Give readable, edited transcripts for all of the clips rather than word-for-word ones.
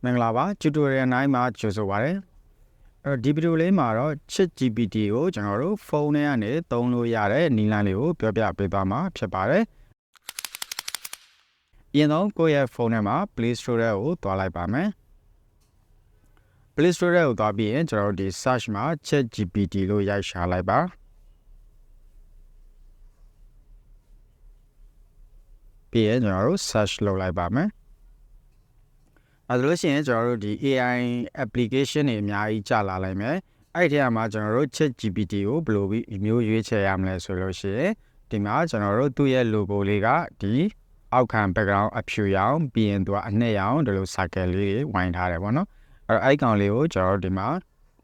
မင်္ဂလာပါ tutorial 9မှာကြိုဆိုပါရစေ။ဒီဗီဒီယိုလေးမှာတော့ ChatGPT ကိုကျွန်တော်တို့ဖုန်းထဲကနေသုံးလို့ရတဲ့နည်းလမ်းလေးကိုပြောပြပေးသွားမှာဖြစ်ပါတယ်။အရင်ဆုံးကိုယ့်ရဲ့ဖုန်းထဲမှာ PlayStore ကိုသွားလိုက်ပါမယ်။ PlayStore ကိုသွားပြီးရင်ကျွန်တော်တို့ဒီ search မှာ ChatGPT လို့ရိုက်ရှာလိုက်ပါ။ပြီးရင်ကျွန်တော်တို့ search လုပ်လိုက်ပါမယ်။အဲဒါလို့ရှိရင်ကျွန်တော်တို့ဒီ AI application တွေအများကြီးကြာလာနိုင်မယ်။အဲ့ဒီထဲမှာကျွန်တော်တို့ ChatGPT ကိုဘယ်လိုမျိုးရွေးချယ်ရမလဲဆိုလို့ရှိရင်ဒီမှာကျွန်တော်တို့သူ့ရဲ့ logo လေးကဒီအောက်ခံ background အဖြူရောင်ပြီးရင်သူကအနှစ်ရောင်ဒီလို circle လေးတွေဝိုင်းထားတယ်ပေါ့နော်။အဲ့ကောင်လေးကိုကျွန်တော်တို့ဒီမှာ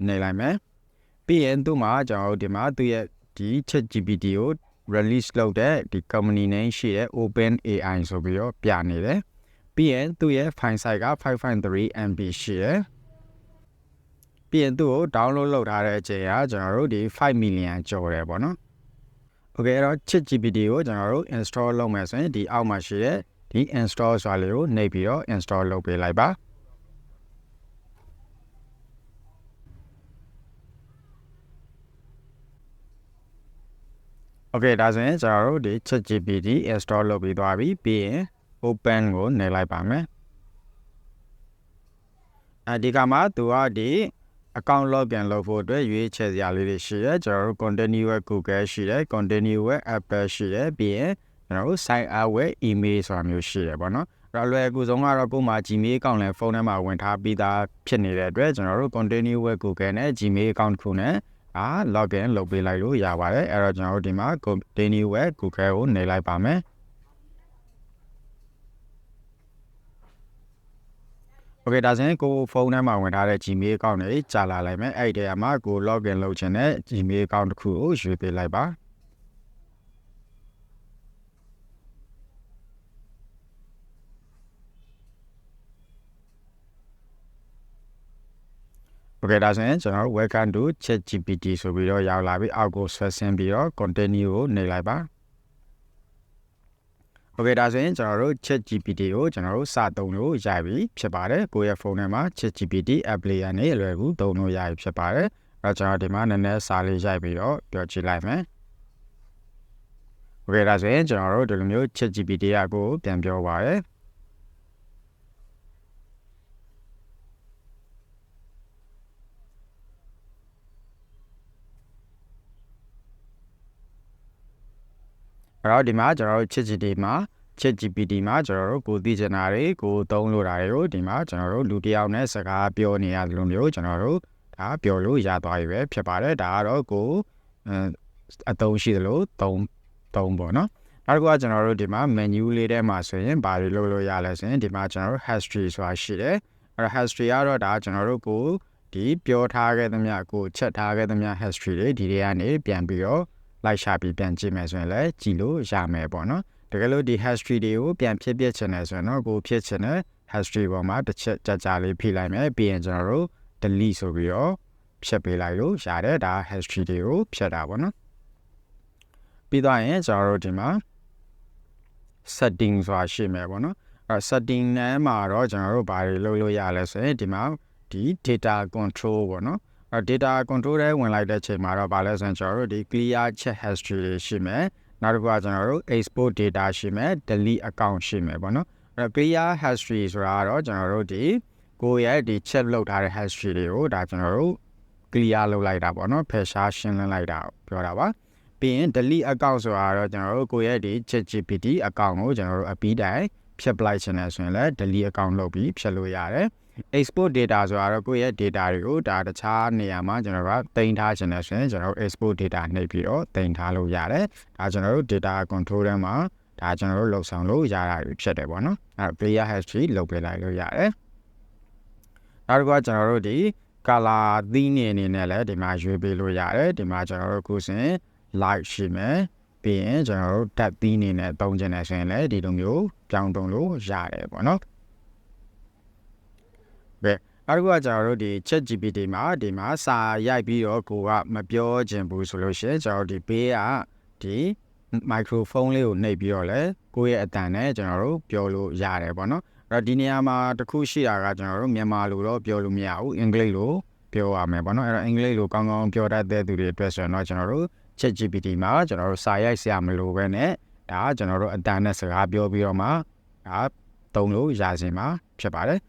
နှိပ်လိုက်မယ်။ပြီးရင်သူ့မှာကျွန်တော်တို့ဒီမှာသူ့ရဲ့ဒီ ChatGPT ကို release လုပ်တဲ့ဒီ company name ရှိတဲ့ OpenAI ဆိုပြီးတော့ပြနေတယ်။ပြီးရင်သူ့ရဲ့ file size က 5.3 MB ရှိတယ်။ပြီးရင်သူ့ကို download လုပ်ထားတဲ့အချိန်ကကျွန်တော်တို့ဒီ5 million ကျော်တယ်ပေါ့နော်။ Okay အဲ့တော့ ChatGPT ကိုကျွန်တော်တို့ install လုပ်မယ်ဆိုရင်ဒီအောက်မှာရှိတဲ့ဒီ install ဆိုတာလေးကိုနှိပ်ပြီးတော့ install လုပ်ပေးလိုက်ပါ။ Okay ဒါဆိုရင်ကျွန်တော်တို့ဒီ ChatGPT install လုပ်ပြီးသွားပြီပြီးရင် open ကိုနှိပ်လိုက်ပါမယ်။ဒီကမှာသူကဒီ account login လုပ်ဖို့အတွက်ရွေးချယ်စရာလေးတွေရှိတယ်ကျွန်တော်တို့ continue with Google ရှိတယ် continue with Apple ရှိတယ်ပြီးရင်ကျွန်တော်တို့ sign up with email ဆိုတာမျိုးရှိတယ်ပေါ့နော်။အဲ့တော့လွယ်ကူဆုံးကတော့ကိုယ်မှာ Gmail account နဲ့ဖုန်းထဲမှာဝင်ထားပြီးသားဖြစ်နေတဲ့အတွက်ကျွန်တော်တို့ continue with Google နဲ့ Gmail account ခုနဲ့login လုပ်ပေးလိုက်လို့ရပါတယ်။အဲ့တော့ကျွန်တော်တို့ဒီမှာ continue with Google ကိုနှိပ်လိုက်ပါမယ်။ Okay ဒါဆိုရင်ကိုဖုန်းထဲမှာဝင်ထားတဲ့ Gmail account တွေကြာလာလိုက်မယ်အဲ့ဒီထဲမှာကို login လုပ်ချင်တဲ့ Gmail account တစ်ခုကိုရွေးပေးလိုက်ပါOkay ဒါဆိုရင်ကျွန်တော်တို့ welcome to ChatGPT ဆိုပြီးတော့ရောက်လာပြီအောက်ကိုဆွဲဆင်းပြီးတော့ continue ကိုနှိပ်လိုက်ပါOkay ဒါဆိုရင်ကျွန်တော်တို့ ChatGPT ကိုကျွန်တော်တို့စသုံးလို့ရပြီဖြစ်ပါတယ်ကိုယ့်ရဲ့ဖုန်းထဲမှာ ChatGPT App လေးရနေအလွယ်ကူသုံးလို့ရပြီဖြစ်ပါတယ်အဲ့တော့ကျွန်တော်ဒီမှာနည်းနည်းစာလေးရိုက်ပြီးတော့ပြောကြည့်လိုက်မယ်Okay ဒါဆိုရင်ကျွန်တော်တို့ဒီလိုမျိုး ChatGPT ကိုပြန်ပြောပါရယ်အဲ့တော့ဒီမှာကျွန်တော်တို့ ChatGPT မှာကျွန်တော်တို့ကိုသိချင်တာတွေကိုသုံးလို့တာတွေကိုဒီမှာကျွန်တော်တို့လူတစ်ယောက်နဲ့စကားပြောနေရတယ်လို့မျိုးကျွန်တော်တို့ဒါပြောလို့ရသွားပြီပဲဖြစ်ပါတယ်ဒါကတော့ကိုအသုံးရှိသလိုသုံးပေါ့နော်နောက်တစ်ခုကကျွန်တော်တို့ဒီမှာ menu လေးထဲမှာဆိုရင်ဘာတွေလုပ်လို့ရလဲဆိုရင်ဒီမှာကျွန်တော်တို့ history ဆိုတာရှိတယ်အဲ့တော့ history ကတော့ဒါကျွန်တော်တို့ကိုဒီပြောထားခဲ့သမျှကိုချက်ထားခဲ့သမျှ history တွေဒီတွေကနေပြန်ပြီးတော့လိုက်ရှာပြီးပြန်ကြည့်မယ်ဆိုရင်လည်းကြည့်လို့ရမယ်ပေါ့နော်တကယ်လို့ဒီ history တွေကိုပြန်ဖြည့်ချင်တယ်ဆိုရင်တော့ကိုဖြည့်ချင်တဲ့ history ပေါ်မှာတစ်ချက်ကြာလေးဖိလိုက်မယ်ပြီးရင်ကျွန်တော်တို့ delete ဆိုပြီးတော့ဖြတ်ပေးလိုက်လို့ရတယ်ဒါ history တွေကိုဖြတ်တာပေါ့နော်ပြီးတော့ရင်ကျွန်တော်တို့ဒီမှာ setting ဆိုတာရှိမယ်ပေါ့နော်အဲ့ setting ထဲမှာတော့ကျွန်တော်တို့ဘာတွေလုပ်လို့ရလဲဆိုရင်ဒီမှာဒီ data control ပေါ့နော်data control ထဲဝင်လိုက်တဲ့အချိန်မှာတော့ဗာလဲဆိုရင်ကျွန်တော်တို့ဒီ clear chat history တွေရှိမယ်နောက်တစ်ခုကကျွန်တော်တို့ export data ရှိမယ် delete account ရှိမယ်ပေါ့နော်အဲ့ clear history ဆိုတာကတော့ကျွန်တော်တို့ဒီကိုယ့်ရဲ့ဒီ chat လုပ်ထားတဲ့ history တွေကိုဒါကျွန်တော်တို့ clear လုပ်လိုက်တာပေါ့နော်ဖယ်ရှားရှင်းလင်းလိုက်တာပြောတာပါပြီးရင် delete account ဆိုတာတော့ကျွန်တော်တို့ကိုယ့်ရဲ့ဒီ ChatGPT account ကိုကျွန်တော်တို့အပြီးတိုင်ဖြတ်ပလိုက်ချင်တယ်ဆိုရင်လည်း delete account လုပ်ပြီးဖြတ်လို့ရတယ်export data ဆိုတာတော့ကိုယ့်ရဲ့ data တွေကိုဒါတခြားနေရာမှာကျွန်တော်တို့တင်ထားချင်တယ်ဆိုရင်ကျွန်တော်တို့ export data နှိပ်ပြီးတော့တင်ထားလို့ရတယ်ဒါကျွန်တော်တို့ data control ထဲမှာဒါကျွန်တော်တို့လုံဆောင်လို့ရတာဖြစ်တယ်ပေါ့နော်အဲ့ clear history လုပ်ပေးလိုက်လို့ရတယ်နောက်တစ်ခုကကျွန်တော်တို့ဒီ color theme အနေနဲ့လည်းဒီမှာရွေးပေးလို့ရတယ်ဒီမှာကျွန်တော်တို့ခုစဉ် light ရှိမယ်ပြီးရင်ကျွန်တော်တို့ tab theme အနေနဲ့သုံးချင်တယ်ဆိုရင်လည်းဒီလိုမျိုးပြောင်းသုံးလို့ရတယ်ပေါ့နော်နောက်တစ်ခုကကျွန်တော်တို့ဒီ ChatGPT မှာဒီမှာစာရိုက်ပြီးတော့ကိုကမပြောချင်ဘူးဆိုလို့ရှိရင်ကျွန်တော်ဒီဘေးကဒီ microphone လေးကိုနှိပ်ပြီးတော့လဲကိုယ့်ရဲ့အတန်နဲ့ကျွန်တော်တို့ပြောလို့ရတယ်ပေါ့နော် ဒီနေရာမှာတစ်ခုရှိတာကကျွန်တော်တို့မြန်မာလိုတော့ပြောလို့မရဘူးအင်္ဂလိပ်လိုပြောရမယ်ပေါ့နော်အဲ့တော့အင်္ဂလိပ်လိုကောင်းကောင်းပြောတတ်တဲ့သူတွေအတွက်ဆိုရင်တော့ကျွန်တော်တို့ ChatGPT မှာကျွန်တော်တို့စာရိုက်ဆရာမလိုပဲနဲ့ဒါကျွန်တော်တို့အတန်နဲ့စကားပြောပြီးတော့မှဒါသုံးလို့ရစင်မှာဖြစ်ပါတယ်